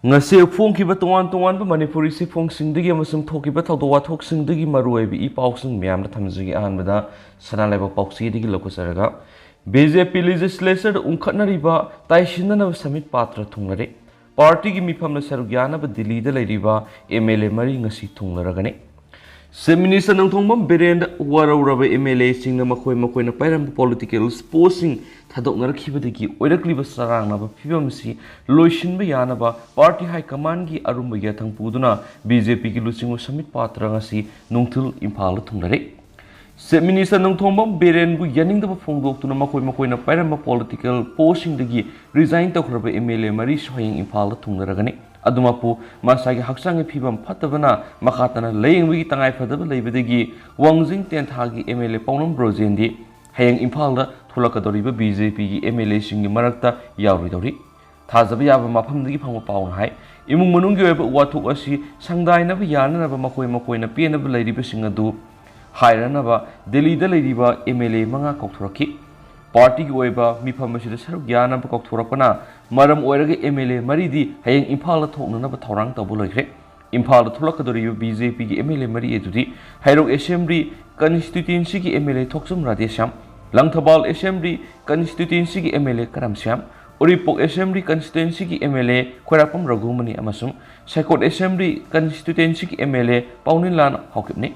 ngase phongkiba tongan manipuri se phongsingdagi amasung thokiba thawdo wathoksingdagi maruoibi I pausing myamna thamjigi ahanbada sanalaiba pausigi lokosaraga BJP legislature unkhatnariba taishinana Samit Patra thunglare party gi mifamna Saruk yanaba Delhi da Leiriba MLA mari ngasi thunglaragani Minister Nangthongbam Berend Warauraba MLA singna makoina pairam political posing thadoknarakibadagi oirakliba sarangnaba fibamsi loishinba yanaba party high command gi arumba yathang puduna BJP gi lusingo Samit Patra ngasi nungthul Imphal thunglare Minister Nangthongbam Berend bu yaningdaba phongdoktuna makoina pairam political posing dagi resign tokhraba MLA mari soyeng Imphal thunglaragani Adumapu masagi haksangi phibam phatabana makhatana layengwi tangai phadaba leibadagi wangjing tenthagi MLA paunam brojendi hayang imphal da thulakadoriba BJP gi MLA singi marakta yawridori thajaba yaba mafamdagi phangwa paun hai imung manunggi oiba wathuk asi sangdainaba yananaba makoina penaba leiriba singadu hairanaba Delhi da Leiriba MLA manga kokthoraki party ki oiba mipham asida Saruk yanaba kokthorapana maram oiraga MLA maridi hayeng Imphal thoknanaba thorang tabu loikre Imphal thulakadori BJP ki MLA mari edudi Hairok Assembly constituency ki MLA thoksum radesham Langthabal Assembly constituency ki MLA karamsyam Oripok Assembly constituency ki MLA Khorapam Ragumani amasum Saikot Assembly constituency ki MLA Pauninlan hokipni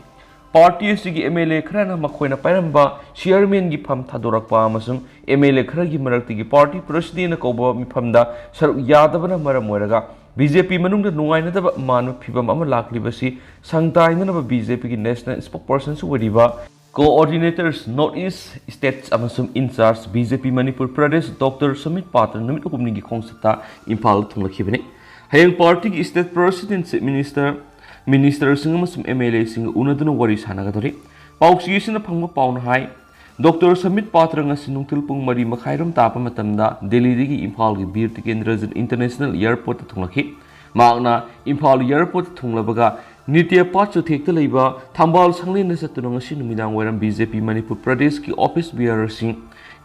party asigi MLA kharana makoina pairamba chairman gi pham thadorakpa amasung MLA kharagi maraktigi party president koba mifamda Saruk yadabana maram oiraga BJP manungda nungainadaba manu phibam ama laklibasi sangtainanaba BJP gi national spokesperson su wadiba coordinators Northeast states amasum in charge BJP Manipur Pradesh Dr. Samit Patra numit humni gi khongsata Imphal thunglakibani hayang party gi state president Minister sing MLA sing unaduna wari sanagadori pausigi phangma paun hai Dr. Samit Patra ngasi nungtil pung mari makhairam tapa matamda Delhi dagi Imphal gi Bir Tikendra International Airport thunglaki magna Imphal Airport thunglabaga nitya pachu thekta leiba thambal sanglin satuna ngasi numidang wairam BJP Manipur Pradesh ki office bearer sing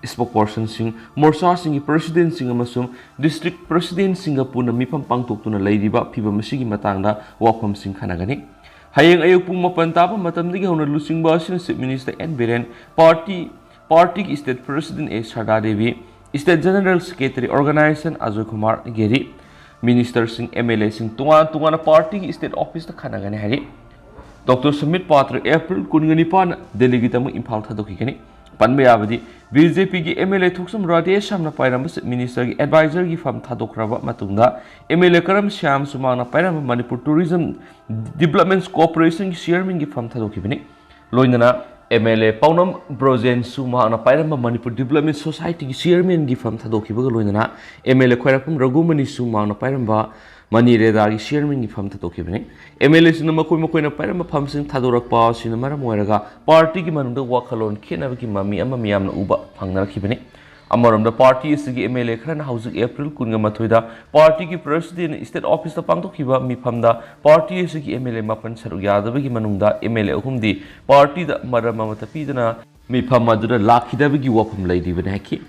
spokesperson sing morsa sing president sing amasum district president Singapore mifam pangtoktuna leiriba phibam masigi matangda wafam sing khanagani hayeng ayuk pung mapan tapa matamdagi hona lusingba sin minister N Biren party ki state president A Sarda Devi state general secretary organization Ajay Kumar Geri minister sing MLA sing tunga party ki state office ta khanagani hari Dr. Samit Patra April 19 Delhi gi tamu Imphal thadokigani Panbe yabadi BJP ki MLA thuksum Radesh samna pairam minister ki advisor ki fam thadokraba matungda MLA karam syam sumana pairam Manipur Tourism Development Corporation ki chairman ki fam thadokibani loinana MLA paunam brojen sumana pairam Manipur Development Society ki chairman ki fam thadokibaga loinana MLA khoirapum Ragumani sumana pairam Mani Redagi chairman ki fam thadokibani MLA sina makoina pairam fam sing thadorakpa sina maram oiraga party ki manungda wakhalon khenabaki mami ama miyamna uba phangnarakibani amaramda party asigi MLA kharana hauzik April 19 da party ki president state office ta pangtokhiba mifamda party asigi MLA mapan Saruk yadabagi manungda MLA ahumdi party da maram amata pidana mifam adura lakhidabagi wafam leidibani haki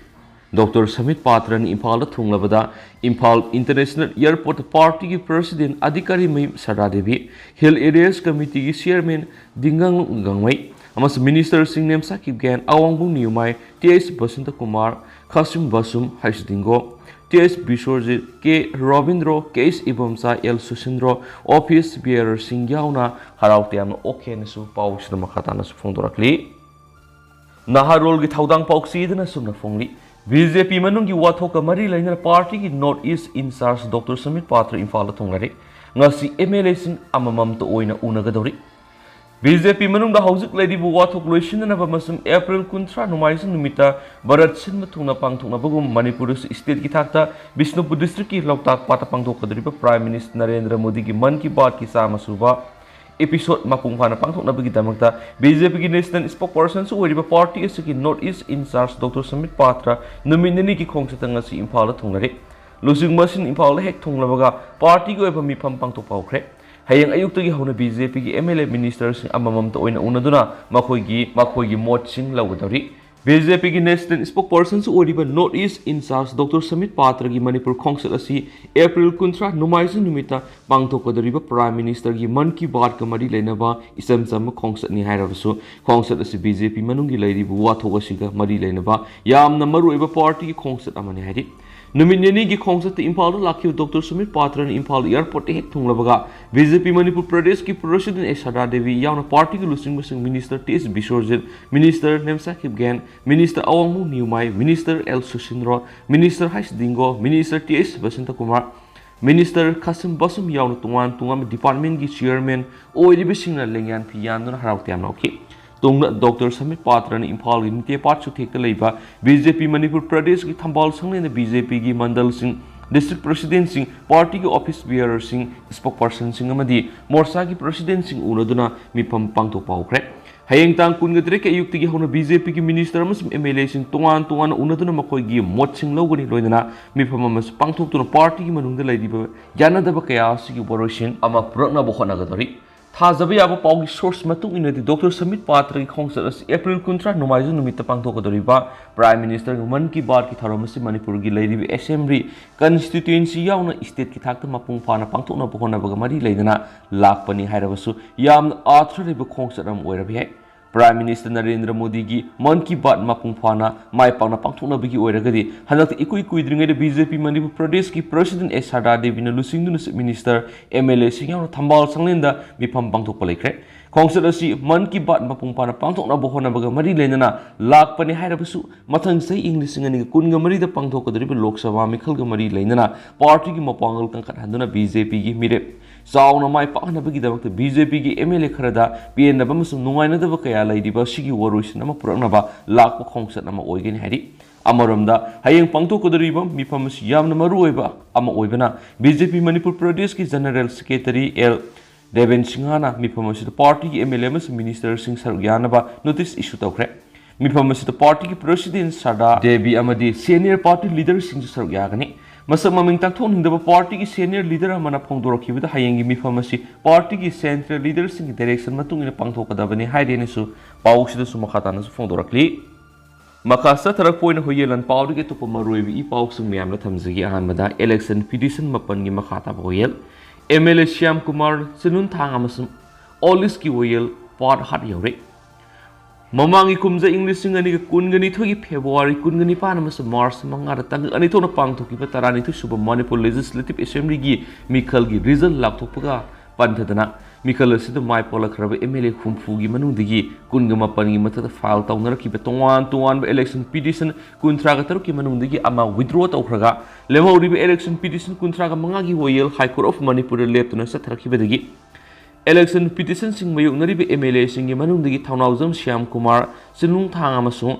Dr. Samit Patra ni Imphal thunglabada Imphal International Airport Party ki president Adhikari Mahim Sarda Devi Hill Areas Committee ki chairman Dingang Gangwai amas minister sing nem sakib gan awangbung niumai TS Basanta Kumar Khasim Basum Haisdingo TS Bisorjit K Robindro KS Ibamsa L Susindro office bearer sing yauna harautiam okay nasu pausna makhatana su phongdorakli Naharol gi thaudang pauksi dana sumna phongli BJP manungi wathoka mari laina party ki Northeast in charge Dr. Samit Patra Imphal thunglare ngasi MLA sing amamam to oina unagadori BJP manungda haujik ladibu wathok loisinna bamasum April 13 numaisin numita barat sinma thungna pangthokna bagum Manipur state ki thakta Bishnupur district ki loktak pata pangthokadri Prime Minister Narendra Modi ki Man ki Baat ki samasuba episode mapung phana pangthokna bagi damakta BJP ki national spokesperson su oriba party asiki Northeast in charge Dr. Samit Patra nominee ki khongsatanga si Imphal thunglare lusing masin Imphal hek thunglabaga party ko eba mifam pangthok paukre hayang ayuk tagi hauna BJP ki MLA ministers amamam to oina unaduna makhoi gi mot sing lawgadori BJP की national spokesperson ओरिबा north east in charge doctor Sambit Patra की मणिपुर खोंसत असी अप्रैल 19 नुमाइजिंग नुमिता पांगथोकदरिबा prime minister की मन की बात का मरी लेनबा इचम चम खोंसतनी हायरबसु खोंसत असी BJP मनुंगी लैरिबु वाथोक असिगा मरी लेनबा यामना मरुइबा पार्टी की खोंसत अमने हायरि नुमित नेनी की खोंसत इम्फाल लाखिब डॉक्टर समित पात्र ने इम्फाल एयरपोर्ट हेक थुंगलबगा BJP मणिपुर प्रदेश की प्रेसिडेंट एसरा देवी यावना पार्टी की लुसिंग minister TS Biswajit minister Nemcha Kipgen minister Awangbow Newmai minister L Susindro minister हाइस Dingo minister TS Basanta Kumar minister Khashim Vashum यावना तुंगान तुंगाम डिपार्टमेंट की चेयरमैन ओइरिबिसिंगना लेंगान फियानदुना हरावते यामनोखि तुंग डॉक्टर समित पात्र ने इम्फाल की निते पार्ट सुथेक लेबा BJP मणिपुर प्रदेश की थंबाल संगने BJP की mandal Singh district president Singh party के office bearer Singh spokesperson Singh अमदी मोर्चा की प्रेसिडेंट सिंह उनदुना मिफम पांगथोक पाउखरे हयेंग तांग 23 के अयुक्ति की होना BJP की मिनिस्टर अमसुम MLA सिंह तोंगान तोंगान उनदुना मखोय की मोट सिंह लौगनी लोइदना मिफम अमस पांगथोकतुना पार्टी की मनुंगदा लैरिबा यानादबा कया सिगी वरोइसिन अमा पुरकना बखोनागदरी थाजब याब पाउगी सोर्स मतुंग इनदि डॉक्टर समित पात्र की खोंसत असी अप्रैल 19 नुमाइजिंग नुमित पांगथोकदरिबा प्राइम मिनिस्टर मन की बात की थरम असी मणिपुर की लैरिबि असेंबली कंस्टिट्यूएंसी यावना स्टेट की थाकत मपुंग फाना पांगथोकना बखोनाबगा मरी लैदना लाखपनि हायरबसु याम आथ्र लेब खोंसत अम ओइरबि है प्राइम मिनिस्टर नरेंद्र मोदी की मन की बात मपुंग फाना माय पावना पांगथोकनाबगी ओइरगदि हनक इकुई कुइद्रिंगै BJP मणिपुर प्रदेश की प्रेसिडेंट एसरा देवीना लुसिंगदुना मिनिस्टर MLA सिंह थंबाल संगलेंदा मिफम पांगथोकपा लेख्रे खोंसत असी मन की बात मपुंग फाना पांगथोकनाबो होनाबगा मरी लेनना लाखपनि हायरबसु मथंग सही इंग्लिश सिंगनि कुनगा मरीदा पांगथोकदरिबा लोकसभा मिखलगा मरी लेनना पार्टी की मपांगल कंखटहंदुना BJP की मिरे चाउना माय पानबगीदमक BJP की MLA खरदा पेनबा मसुम नुंगाइनदबा कया लैदिबा सिगी वरोइसन अमा पुरकनबा लाखप खोंसत अमा ओइगनि हारि अमरमदा हयेंग पांगथोकदरिबा मिफम यामना मरुओइबा अमा ओइबना BJP मणिपुर प्रदेश की जनरल सेक्रेटरी L देवेन सिंहाना मिफम पार्टी की MLA मस मिनिस्टर सिंह सरुक यानबा नोटिस इशू तौखरे मिफम पार्टी की प्रेसिडेंट सदा देवी अमदी सीनियर पार्टी लीडर सिंह सरुक यागनी मसक ममिंग ताकथोकनिंगदबा पार्टी की सीनियर लीडर अमना फोंदोरखिबदा हयेंगी मिफम असी पार्टी की सेंट्रल लीडर सिंह की डायरेक्शन मतुंगिना पांगथोकदबनि हाइरेनेसु पाउसिदसु मखातानसु फोंदोरखली मखा सथरक पोइना होयेलन पाउदी के तोप मरोइबि इ पाउसु म्यामना थमजगी अहानबदा इलेक्शन पिटिशन मपन की मखाता होयल MLA श्याम कुमार सिनुन थांग अमसुम ओलिस की होयल part Haat you're ममांगी कुमजा English सिंगनी कुनगनी थोगी February कुनगनी पान मार्च मंगादा तंग अनि थोना पांगथोकिबा तरानी थु सुब मणिपुर लेजिस्लेटिव असेंबली की मिखल की रिजल्ट लाक्थोकपगा पंथदना मिखल असिद माय पोलखरब MLA हुमफुगी मनुंदगी कुनगा मपनगी मथद फाइल तौनरखिबा तोंगान तोंगान इलेक्शन पिटिशन 13 की मनुंदगी अमा विथड्रॉ तौखरगा लेमौरिबा इलेक्शन पिटिशन 13 की होयल हाई कोर्ट ऑफ मणिपुर लेप्तुना सथरखिबदगी इलेक्शन पिटिशन सिंह मयुनरिबे MLA सिंह मनुंदगी थौनाउजम श्याम कुमार सिनुंग थांग अमसुंग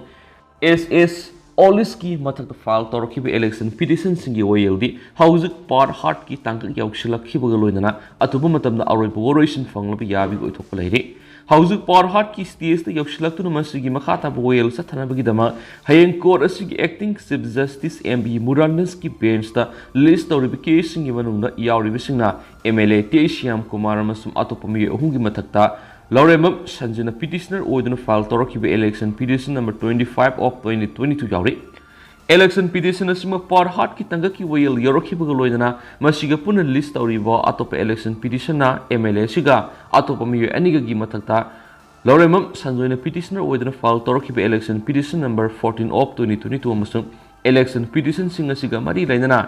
SS ओलिस की मथक फाइल तौरखिबे इलेक्शन पिटिशन सिंह ओयलदी हाउजिक पार्ट हार्ट की तांक याउसिलखिबगा लोइनना अतुबु मतमदा अरोइबो वरोइसन फंगलब याबि ओइथोकप लैरे हाउजिक पार्ट हार्ट की स्टेज ता याउसिलक्तुना मसिगी मखाता बोयल सथनबगीदमा हयेंग कोर्ट असिगी एक्टिंग चीफ जस्टिस MB मुरानस की बेंच ता लिस्ट तौरिबे केस सिंग मनुंगदा याउरिबसिंगना MLA टे श्याम कुमार अमसुम अतोपमी अहुंगी मथकता लौरेमम संजना पिटिशनर ओइदुना फाइल तौरखिबे इलेक्शन पिटिशन नंबर 25 ऑफ 2022 याउरे इलेक्शन पिटिशन असिम पार्ट हार्ट की तंग की वयल यौरखिबगा लोइदना मसिगा पुन लिस्ट तौरिबा अतोप इलेक्शन पिटिशन MLA सिगा अतोप मिय अनिगगी मथकता लौरेमम संजना पिटिशनर ओइदुना फाइल तौरखिबे इलेक्शन पिटिशन नंबर 14 ऑफ 2022 अमसुं इलेक्शन पिटिशन सिंग असिगा मरी लैदना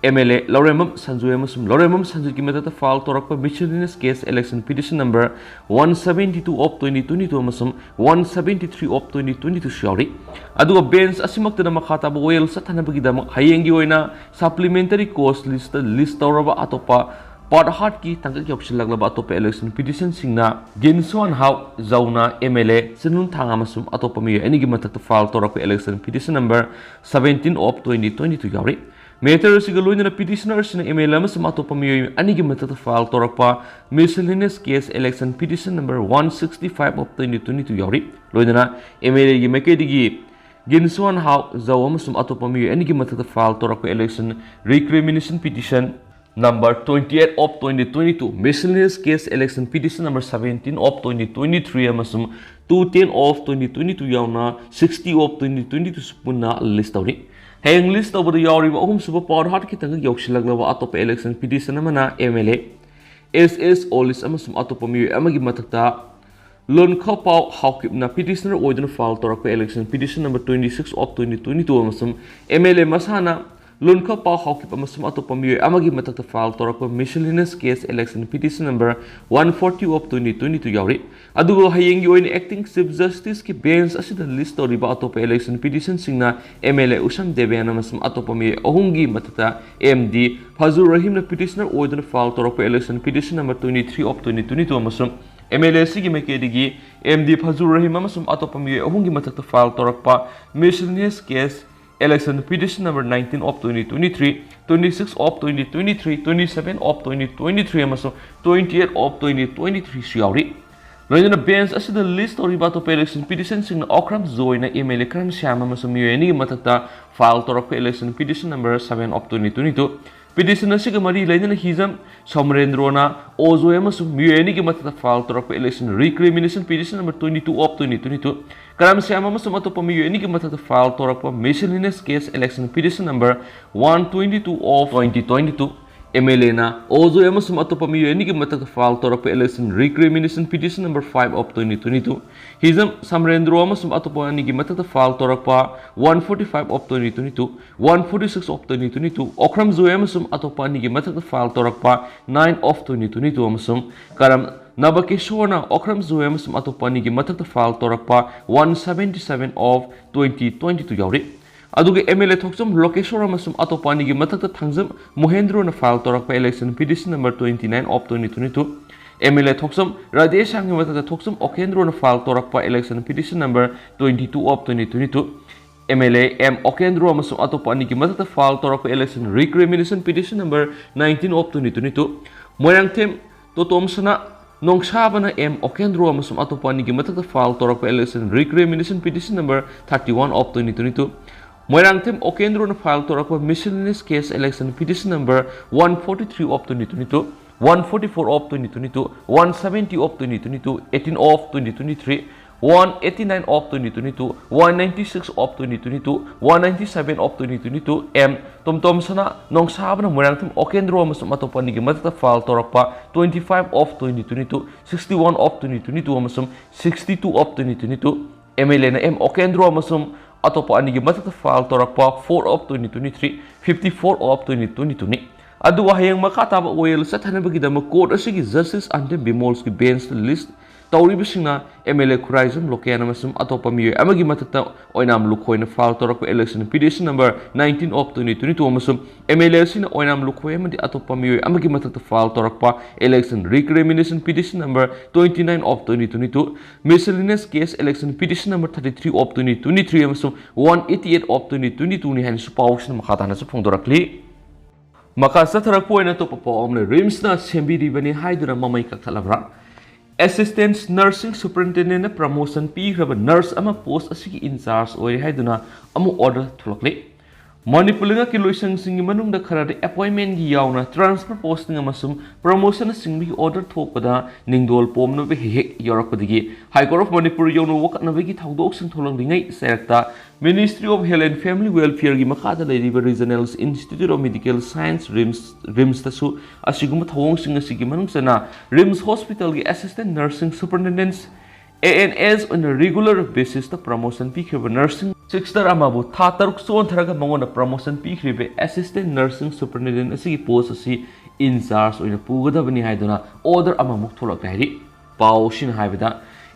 MLA लौरेमम संजू की मदद फाइल तौरप miscellaneous case election petition number 172 of 2022 अमसुम 173 ऑफ 2022 याउरी अदुगा बेंच असिमक्तदा मखाता ओयल सथनबगीदम हयेंगी ओइना सप्लीमेंटरी कोस्ट लिस्ट तौरबा अतोपा पार्ट हार्ट की तंग यौसिलगलब अतोप इलेक्शन पिटिशन सिंगना गिनसोन हाउ जौना MLA सिनुन थांग अमसुम अतोप मिय एनिगी मथक फाइल तौरप इलेक्शन पिटिशन नंबर 17 ऑफ 2022 याउरी मेटर सिगा लोइना पिटिशनर सिना MLA अमसुम अतोप मिय अनिगी मथक फाइल तौरपा miscellaneous case election petition number 165 of 2022 याउरी लोइना MLA की मेकेदिगी गिनसोन हाउ जौ अमसुम अतोप मिय एनिगी मथक फाइल तौरप election recrimination petition number 28 of 2022 miscellaneous case election petition number 17 of 2023 amasum 210 of 2022 yauna 60 of 2022 punna list tawri heng list tawbada yawri ba ahum suba power hot kitang yawshilaglawa atop election petition amana MLA SS Olis amasum atop mi amagi matakta Lon Khapau Haukipna petitioner oidana file torakpa election petition number 26 of 2022 amasum MLA masana Lon Khapau Haukip amasum atop mi amagi matakta file torakpa miscellaneous case election petition number 140 of 2022 yawri adugo hayengi oin acting chief justice ki bench asida list toriba atop election petition singna MLA Usam Deven amasum atop mi ahungi matakta MD Fazur Rahim na petitioner oidana file torakpa election petition number 23 of 2022 amasum MLA sigi mekedigi MD Fazur Rahim amasum atop mi ahungi matakta file torakpa miscellaneous case election petition number 19 of 2023, 26 of 2023, 27 of 2023 amasum 28 of 2023 siyauri. Loina bench asida list oriba to election petition sing okram zoina MLA kram syama amasum ni matakta file torakpa election petition number 7 of 2022. Petition asiga mari laina hizam Somrendrona ozo amasum ni matakta file torakpa election recrimination petition number 22 of 2022. Karam siyama amasum atop ni matakta file torakpa miscellaneous case election petition number 122 of 2022. MLA na ozo amasum atop ni matakta file torakpa election recrimination petition number 5 of 2022. Hizam Samrendro amasum atop ni matakta file torakpa 145 of 2022, 146 of 2022. Okram zo amasum atop ni matakta file torakpa 9 of 2022 amasum karam Nabakeshona Okram zo amasum atop ni matakta file torakpa 177 of 2022 yawri. Aduge MLA thoksum Lokeshwar amasum atop ni matakta thangjam Mohendro na file torakpa election petition number 29 of 2022. MLA thoksum Radesh Anghi matakta thoksum Okendro na file torakpa election petition number 22 of 2022. MLA M Okendro amasum atop ni matakta file torakpa election recrimination petition number 19 of 2022. Moirangthem Totomsana Nongshabana M Okendro amasum atop ni matakta file torakpa election recrimination petition number 31 of 2022. Moirangthem Okendro na file torakpa miscellaneous case election petition number 143 of 2022, 144 of 2022, 170 of 2022, 18 of 2023, 189 of 2022, 196 of 2022, 197 of 2022. M Tomtom sana Nongsabana Moirangthem Okendro amasum atop ni matakta file torakpa 25 of 2022, 61 of 2022 amasum 62 of 2022. MLA na M Okendro amasum atop ni matakta file torakpa 4 of 2023, 54 of 2022 ni. Adu hayang makataba oil sa thanabagidama court asigi justice ante Bimols ki bench list tawribisingna MLA Khuraizam Lokean amasum atop mi amagi matakta oinam lukhoina file torakpa election petition number 19 of 2022 amasum MLA sina oinam lukhoi amadi atop mi amagi matakta file torakpa election recrimination petition number 29 of 2022, miscellaneous case election petition number 33 of 2023 amasum 188 of 2022 ni han supawsna makatana sa phongdorakli. Makasa tharak poina to papo omle rims na sembiri bani haiduna mamai kakhalabra. Assistant Nursing Superintendent na promotion pi graba nurse ama post asigi in charge oi haiduna amu order thulakle. Manipulinga kiloisang singi manung da kharade appointment gi yauna transfer posting amasum promotion singbi order thokpada ningdol pomno be hek yorakpadigi High Court of Manipur yawno wakna be gi thawdok sing tholang dingai serakta Ministry of Health and Family Welfare gi makada Leiriba Regional Institute of Medical Science RIMS tasu asiguma thawong sing asigi manung sana RIMS Hospital gi Assistant Nursing Superintendents ANS on a regular basis the promotion pi khriba nursing sixter amabu thataruk son tharaga mangona promotion pi khribe assistant nursing superintendent asigi post asi in charge oina pugadabani haiduna order amamuk tholak hairi paushin haibada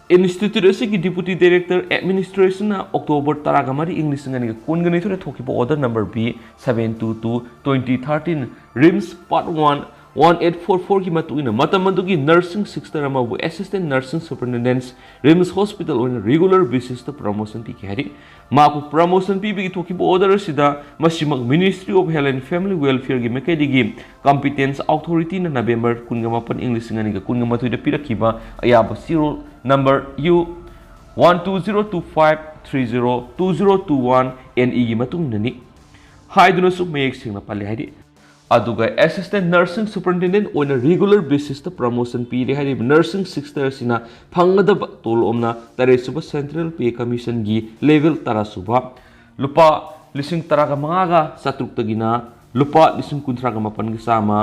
institute asigi deputy director administration na October taragamari English ngani kungani thore thokiba order number B 722 2013 RIMS part 1 1844 ki matuina matamandugi nursing sixter amabu assistant nursing superintendents RIMS hospital on a regular basis the promotion pi khari maku promotion pi bi thoki bo order sida masimag Ministry of Health and Family Welfare gi mekadigi competence authority na November 18 English ngani ga 18 da pirakiba ayaba serial number U 12025302021 NE gi matung nani haiduna su mayek singna pale hadi aduga assistant nursing superintendent oina regular basis ta promotion pire hari nursing 6 star sina phangada tol omna tare suba central pay commission gi level tara suba lupa lising taraga mangaga satruk tagina lupa lising kuntraga mapan ga sama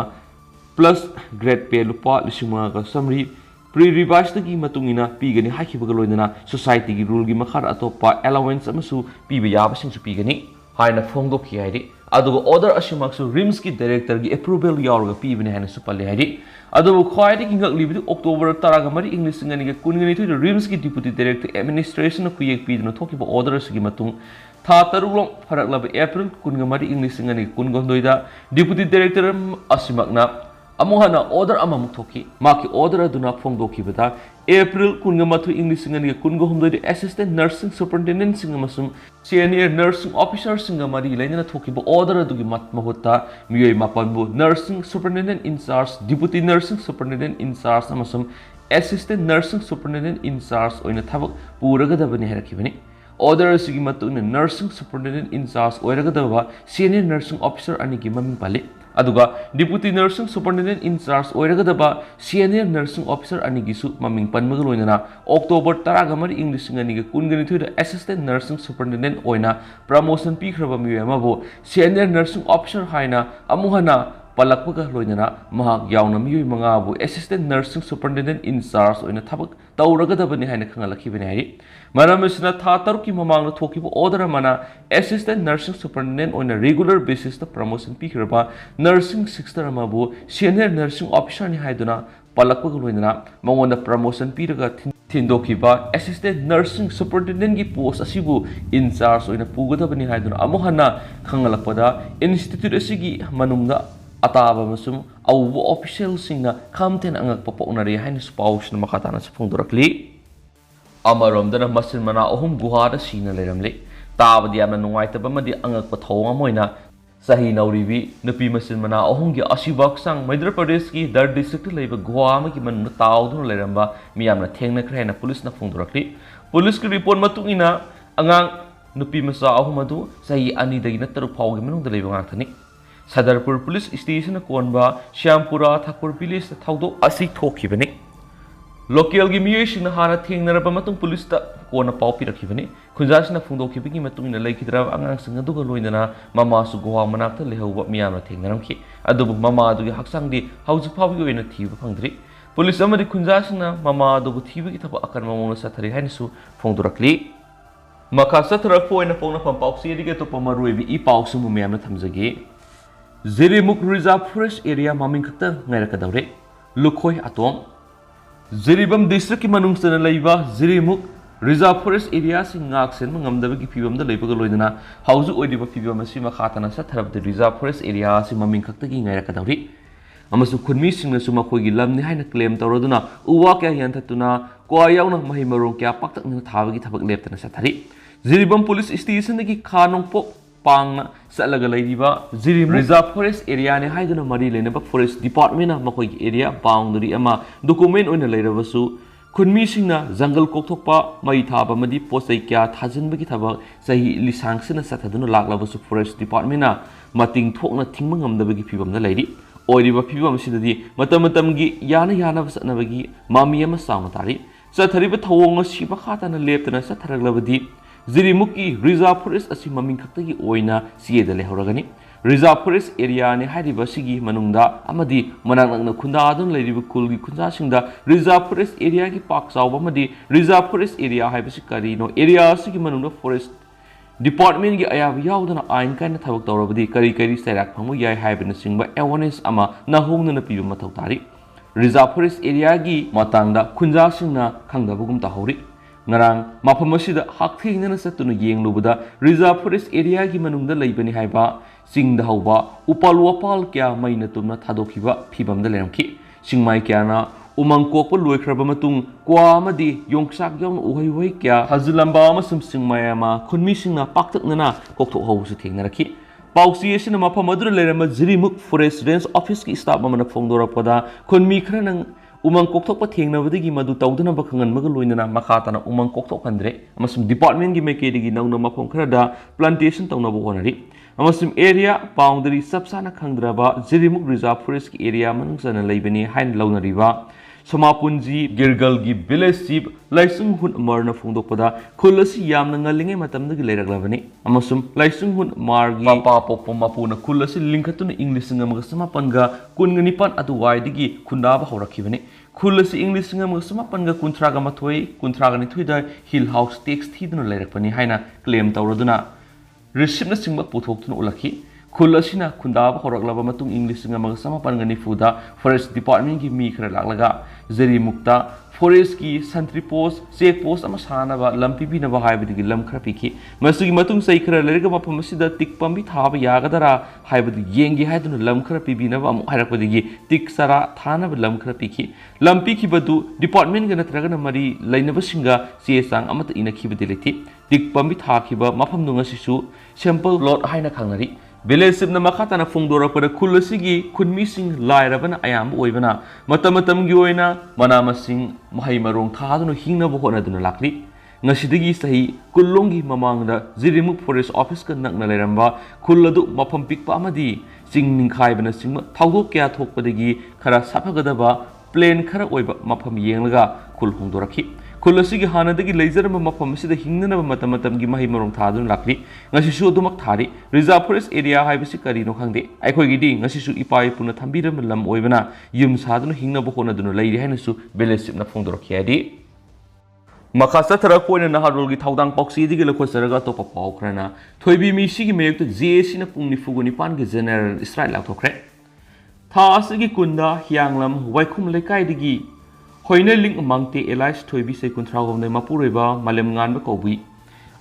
plus grade pay lupa lising mangaga samri pre revised gi matungina pigani hakibaga loidana society gi rule gi makhar atopa allowance amasu piba yaba sing su pigani haina phongdok ki haidi adugo order asimaksu rims ki director gi approval yaurga pibani haina su palle haidi adugo khwaidi gi ngak libidi october taraga mari english ngani ge kungani thu rims ki deputy director administration ku yek pidno thoki ba order gi matung tha tarulong pharaklaba april kunga mari english ngani kungondoida deputy director asimakna amuhana order amamuk thoki maki order aduna phongdoki bata april kunga mathu english ngani kungo humdoi assistant nursing superintendent singa masum senior nursing officer singa mari lainana thoki ba order adugi mat mahutta miyoi mapanbu nursing superintendent in charge deputy nursing superintendent in charge amasum assistant nursing superintendent in charge oina thabak puragadabani harakibani order sigi matuna nursing superintendent in charge oiragadaba senior nursing officer ani gi maming pali aduga deputy nursing superintendent in charge oiragadaba senior nursing officer ani gisu maming panmaga loinana october taragamari english ngani ge kungani thu assistant nursing superintendent oina promotion pi khraba mi amabo senior nursing officer haina amuhana palakpaga loinana mahak yauna mi manga bu assistant nursing superintendent in charge oina thabak tawragadabani haina khangalakibani hai maramesna tha taruki mamangna thokibu order mana assistant nursing superintendent on a regular basis the promotion pikirba nursing 6 star amabu senior nursing officer ni haiduna palakpa loinana mangonda promotion piraga thindokiba assistant nursing superintendent gi post asibu in charge oina pugadabani haiduna amuhana khangalakpada institute asigi manungda ataba masum awbu official singna khamten angak papaunari haina spouse na makatana sa phongdorakli amaromdana masin mana ohum guhada sina leramle tabadi amna nungaitaba madi angak pathonga moina sahi nauribi nupi masin mana ohum gi asibak sang madhya pradesh ki dar district leiba guha ma ki man taudun leramba miyamna thengna khrena police na phongdorakli police ki report matungina angang nupi masa ohum adu sahi ani dagi na taru phawgi manungda leiba ngakthani sadarpur police station konba syampura thakpur village thaudo asi thokibani local gi miyoi na hara thengnaraba matung police ta kona pau pirakhibani khunjasna phungdokibagi matung ina laikidra angang singa duga loinana mama su gowa manakta lehauba miyamna thengnaramki adubu mama adugi haksangdi hauju phawgi oina thiba phangdri police amadi khunjasna mama adubu thibagi thaba akar mamona sathari hainisu phongdurakli makha sathrak poina pongna pham pauksi dige to pamaruibi I pausu mu miyamna thamjagi Zirimuk Reserve Forest Area maming kakta ngairakadaure lukhoi atong Ziribam district ki manungsana laiba Zirimuk Reserve Forest Area sing ngaksen mangamdabagi phibamda laibaga loidana hauju oidiba phibam asi makhatana satharabde Reserve Forest Area si maming kakta gi ngairakadaure amasu khunmi singna suma khoigi lamni haina claim tawraduna uwa kya yanthatuna kwa yauna mahimarong kya paktakna thabagi thabak leptana sathari Ziribam Police Station gi khanongpo pangna salaga laiba Zirim Reserve Forest Area ne haiduna mari lenaba Forest Department na makoi area boundary ama document oina leirabasu khunmi singna jungle kokthokpa mai thaba madi posai kya thajinbagi thaba sahi lisangsina sathaduna laklabasu Forest Department na mating thokna thingma ngamdabagi phibamna lairi oiriba phibam sidadi matamatamgi yana basnabagi mami ama samatari sathariba thawong siba khatana leptana satharaglavadi Zirimuki Reserve Forest asi maming kaktagi oina sieda lehoragani Reserve Forest Area ne hariba sigi manungda amadi manangna khunda adun leiriba kulgi khunda singda Reserve Forest Area ki pak sawba amadi Reserve Forest Area haibasi karino area sigi manungda Forest Department gi ayab yaudana ain kaina thabak tawrabadi kari sairak phamu yai haibana singba awareness ama nahongna piba mathau tari Reserve Forest Area gi matangda khunda singna khangdabugum tahori ngarang mafam asida hakthingna satuna yenglubada Reserve Forest Area gi manungda leibani haiba singda hauba upalwapal kya maina tumna thadokhiba phibamda leramki singmai kya na umang kokpa loikraba matung kwa amadi yongsak yong uhai kya hazilamba amasum singmai ama khunmi singna paktaknana kokthok hausu thengnarakhi pausi asina mafam adura lerama Zirimuk Forest Range Office ki staff amana phongdorapada khunmi khranang umang kokthok pa thengnabadagi madu tawdana bakhangan maga loinana makhatana umang kokthok handre amasum department gi mekedi gi nauna mafom kharada plantation tawnaba honari अमसुम area boundary सबसाना खंगद्रबा जिरिमुक reserve forest की area मनुंगसना लेबनी हाइन लौनरिबा समापुंजी गिरगल की विलेज चीफ लाइसुंग हुन मरना फोंदोकपदा खुल असि यामना ngalingay matamdagi leiraglabani amasum laisung hun margi papa pokpo mapuna khul asi linkhatuna english ngamaga samapanga kungnipan aduwaidigi khundaba horakhibani khul asi english ngamaga samapanga kunthraga mathoi kunthraga ni thuida hill house tax thiduna leirakpani haina claim tawraduna receipt na singba puthokthuna ulakhi khul asina khundaba horaklaba matung english ngamaga samapanga ni fuda forest department gi mi khara laklaga zeri mukta forest की संट्री post check post अमा सानबा lumpy बिनबा हाइबदिगी lump खरा पिखि मसुगी मतुंग सै खरा लेरगा मफम सिदा टिक पम्बी थाब यागदरा हाइबदि येंगी हाइदुन lump खरा पिबिनबा अमु हाइरकपदिगी टिक सरा थानब लम खरा पिखि लम पिखिबदु डिपार्टमेंट ग नत्रगन मरी लैनब सिंगा चे सांग अमत इनखिबदि लेथि टिक पम्बी थाखिबा मफम नुंग Sissu sample lot हाइना खांगरी village Sipna मखाताना फोंदोरपदा खुल असिगी खुनमिसिंग लाइरबना अयाम ओइबना मतमतमगी ओइना मनामसिंग महै मरोंग थादुन हिंगनब होनदुन लाक्ली ngasiदगी सही कुल्लोंगी ममांगदा जिरिमुक फॉरेस्ट ऑफिस का नकना लेरंबा खुल्लदु मफम पिकपा अमदी सिंग निखाइबना सिंग थाउदो क्या थोकपदगी खरा साफगदबा प्लेन खरा ओइबा मफम येंगलगा खुल होंदोरखि खुल असिगी हानदगी लेजरम मफम सिदा हिंगनब मतमतमगी महै मरोंग थादुन लाक्ली ngasisu अदुमक थारी रिजर्व फॉरेस्ट एरिया हाइबसि करिनो खंगदे अखोइगिदी ngasisu इपाइ पुना थंबिरम लम ओइबना युम सादुन हिंगनब होनदुन लेरि हाइनसु विलेज सिपना फोंदोरखियादी मखासा थरक पोइना नहारोल की थाउदांग पॉक्सी दिगे लखोसरगा तो पाउखरना थोइबी मिसी की मेयक जेसी न पुंग निफुगु निपान के जनरल स्ट्राइक लाथोखरे था असगी कुंदा हियांगलम वाइखुम लेकाइ दिगी होइने लिंक मांगते एलाइस थोइबी से कुंथ्रागोमने मापुरेबा मालेम nganba कौबी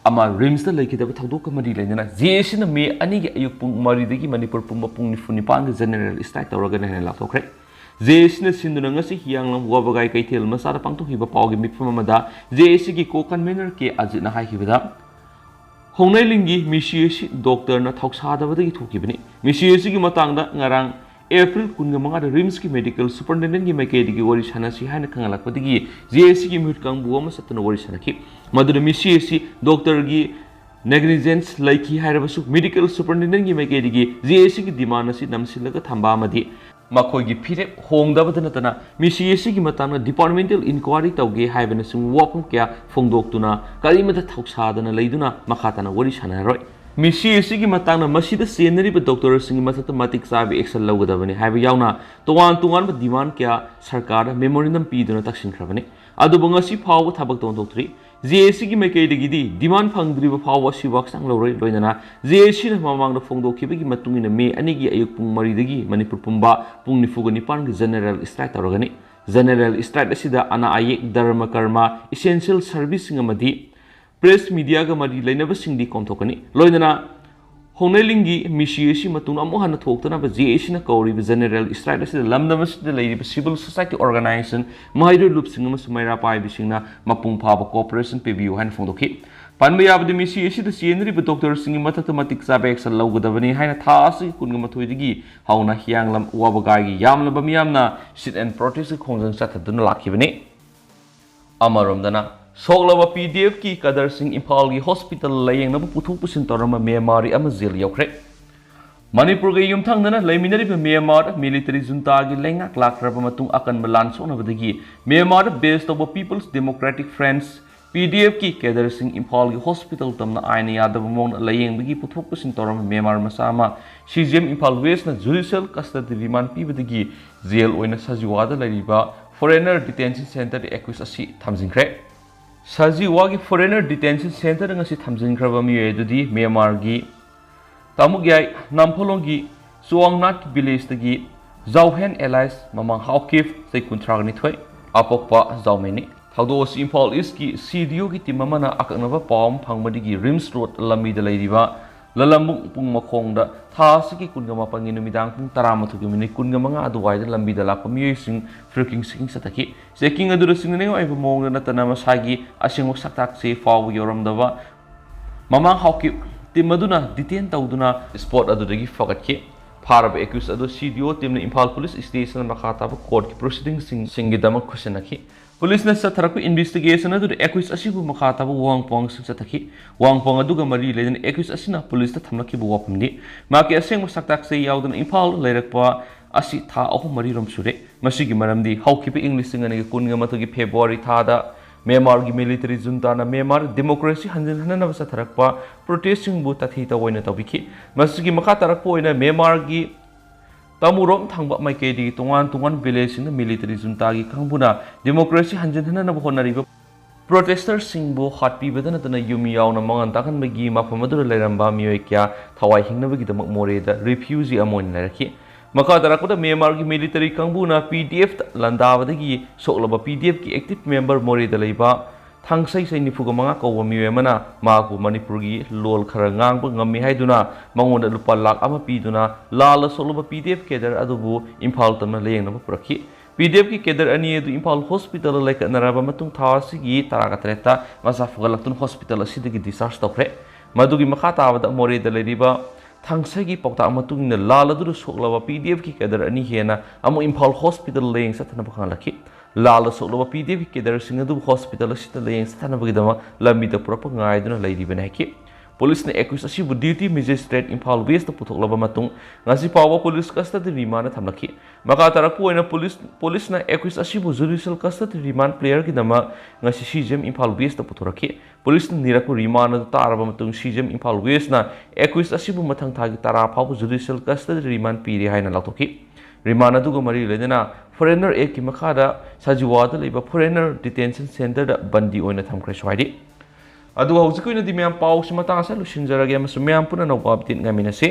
अमा रिम्स द लेखिदब थाउदोक मरि लेना जेसी न मे अनि के अयुक पुंग मरि दिगी मणिपुर पुंग पुंग निफु निपान के जनरल स्ट्राइक तौरगा ने लाथोखरे जेसी सिंदुना ngasi हियांगलम वाबगाई कैथेल मसादा पांगथोखिबा पावगी मिफम मदा जेसी की को कन्वेनर के अजिना हाइखिबदा होंगनाइलिंगी मिसियसी डॉक्टर न थौसादबदगी थोखिबनि मिसियसी की मतांगदा ngarang एप्रिल 15 रिम्स की मेडिकल सुपरिटेंडेंट की मैकेडिगी वरी सानसी हाइन खंगलकपदगी जेसी की म्यूट कांगबु अमा सतन वरी सानखि मदुर मिसियसी डॉक्टर की नेग्लिजेंस लाइकी हाइरबसु मेडिकल सुपरिटेंडेंट की मैकेडिगी जेसी की डिमांड असि नमसिलगा थंबा मदि मखोगी फिरे होंगदबद नतना मिसियसी की मतांग डिपार्टमेंटल इंक्वायरी तौगे हाइबन सिंग वापम क्या फोंदोक्तुना करिमदा थौसादना लेदुना मखाताना वरी सानरोय मिसियसी की मतांग मसिद सेनरिब डॉक्टर सिंग मथत मतिक साब एक्शन लौगदबनि हाइब यावना तोवान तोवान डिमांड क्या सरकार मेमोरेंडम पीदुना तक्सिनख्रबनि अदुबो ngasi फाव थबक तोंदोक्त्री जेसी की मैकेडिगी डिमांड फंगद्रिब फाव सिवाक सांग लौरै लोइना जेसी न ममांग फोंदोखिबगी मतुंगिना मे अनिगी अयुक पुंग मरिदगी मणिपुर पुंबा पुंग निफुग निपान की जनरल स्ट्राइक तौरगनि जनरल स्ट्राइक असिदा अना आयेक धर्म कर्मा एसेंशियल सर्विसिंग अमदी प्रेस मीडिया का मरी लेनबसिंगदी कोमथोकनि लोइना होंगनाइलिंगी मिसियसी मतुंग अमु हन थोक्तना जेसी न कौरिब जनरल स्ट्राइक असिदा लमदमसिदा लेरिब सिविल सोसाइटी ऑर्गेनाइजेशन माइरो लुपसिंग मसुमैरा पाइबिसिंगना मपुंग फाब कोऑपरेशन पेबियु हाइन फोंदोखि पानबे याबदि मिसियसी द सेनरिब डॉक्टर सिंग मथत मतिक साब एक्शन लौगदबनि हाइन थासि कुनग मथोइदगी हाउना हियांगलम वाबगागी यामलब मियामना सिट एंड प्रोटेस्ट खोंजंग सथदुन लाखिबनि अमरोमदना सोगलबा पीडीएफ की कदर सिंह इम्फाल की हॉस्पिटल लायेंगनब पुथोक पुसिन तौरम म्यांमारी अम जेल यौखरे मणिपुर के युमथांगना लेमिनरिब म्यांमार मिलिटरी जुंता की लेंगाक लाखरब मतुंग अकन लान सोनबदगी Myanmar based of peoples democratic fronts PDF की केदर सिंह इम्फाल की हॉस्पिटल तमना आइन यादव मोन लायेंगबगी पुथोक पुसिन तौरम म्यांमार मसामा सीजीएम इम्फाल वेस्ट न जुडिशियल कस्टडी रिमांड पीबदगी जेल ओइना सजिवादा लरिबा फॉरेनर डिटेंशन सेंटर एक्विस असि थमजिंख्रे सजीवा की फॉरेनर डिटेंशन सेंटर ngasi थमजिंख्रब मियेदुदी म्यांमार की तामुग्याय नामफोलों की सुवांगनाथ विलेज तगी जावहेन एलाइस ममांग हाउकिफ से कुंथ्रागनि थोय अपोक्पा जावमेनी थाउदोस इम्फाल ईस्ट की सीडीओ की टीम मना अकनबा पाम फंगमदिगी रिम्स रोड लमीदा लेरिबा ललम्बुंग पुंग मखोंगदा थासकी कुनगमा पंगी नुमिदांग पुंग 13 मिनिट कुनगमा अदुवाइदा लंबीदा लाखो मियसिंग फ्रिकिंग सिंग सतकी चेकिंग अदुर सिंगने ओइब मोंग नतना मसागी असिंग सक्ताक से फाव योरमदबा ममांग हाउकी टीम अदुना डिटेन तौदुना स्पॉट अदुदगी फगतके फारब एक्यूज अदु सीडीओ टीम ने इम्फाल पुलिस स्टेशन मखाताब कोर्ट की प्रोसीडिंग सिंगी दमक खुसनकी पुलिस ने चथरक इन्वेस्टिगेशन एक्यूज असिबु मखा ताब वांगपोंग सिंग चथखि वांगपोंग अदुगा मरी लेदन एक्यूज असिना पुलिस ता थमलखि बु वाफमनि माके असेंग सक्ताक से यावदन इम्फाल लेरकपा असि था अहु मरी रोम सुरे मसिगी मरमदी हौखिबे इंग्लिश सिंगने कुनगा मतुगी फेब्रुवारी थादा म्यांमार की मिलिटरी जुंता म्यांमार डेमोक्रेसी हंजन हननब चथरकपा प्रोटेस्ट सिंग बु तथि तवैना तबिखि मसिगी मखा तरकपो ओइना म्यांमार की तमुरोम थांब माइकेदी तोंगान तोंगान विलेज सिंग मिलिटरी जुंता की कांगबुना डेमोक्रेसी हंजन हननब होनरिबो प्रोटेस्टर सिंह हाटपीबदन तन युमी यावना मंगन ताकनबगी मफम अदुर लेरंबा मियोय क्या थवाई हिंगनबगीदमक मोरेदा रिफ्यूजी अमोइन लरखि मखा तरकपद म्यांमार की मिलिटरी कांगबुना पीडीएफ लंदाबदगी सोकलब पीडीएफ की एक्टिव मेंबर मोरेदा लेबा थांगसै सैनिफुग मंगा कौब मियोय मना मागु मणिपुर की लोल खरा ngang ngami haiduna mangonda lupa lakh ama piduna lal soloba pdf kedar adubu imphal tamna leyengna purakhi pdf ki kedar ani edu imphal hospital like naraba matung thawasigi taraga treta masa fugalakun hospital asidagi discharge tokre madugi makha tabada more da leriba थांगसगी पौता मतुंग लाल Adoor सोकलबा PDF की केदर अनि हेना अमु Imphal hospital Laing सथना बखान लखि लाल सोकलबा PDF की केदर सिंग अदु hospital सित Laing सथना बगिदमा लंबी त पुरप गायदुना लेरिबने हकि पुलिस ने एक्यूज असिबु ड्यूटी मजिस्ट्रेट इम्फाल वेस्ट पुथोकलबा मतुंग ngasi पावा पुलिस कस्टडी रिमांड थमलखि मका तरकु ओइना पुलिस ना एक्यूज असिबु जुडिशियल कस्टडी रिमांड प्लेयर की दमा ngasi सीजेम इम्फाल वेस्ट पुथोरखि पुलिस निरकु रिमांड तारबा मतुंग सीजेम इम्फाल वेस्ट ना एक्यूज असिबु मथंग थागी तारा फाव जुडिशियल कस्टडी रिमांड पीरि हाइना लाथोखि रिमांड अदुगो मरि लेदना फॉरेनर एक्ट की मखादा सजिवादा लेबा फॉरेनर डिटेंशन सेंटर दा बंदी ओइना थमख्रे स्वाइदि अदु हौजिक ओइना दि म्याम पाउ सिमता सा लुसिनजरगे मसु म्याम पुना नौबा अपडेट गामिनसे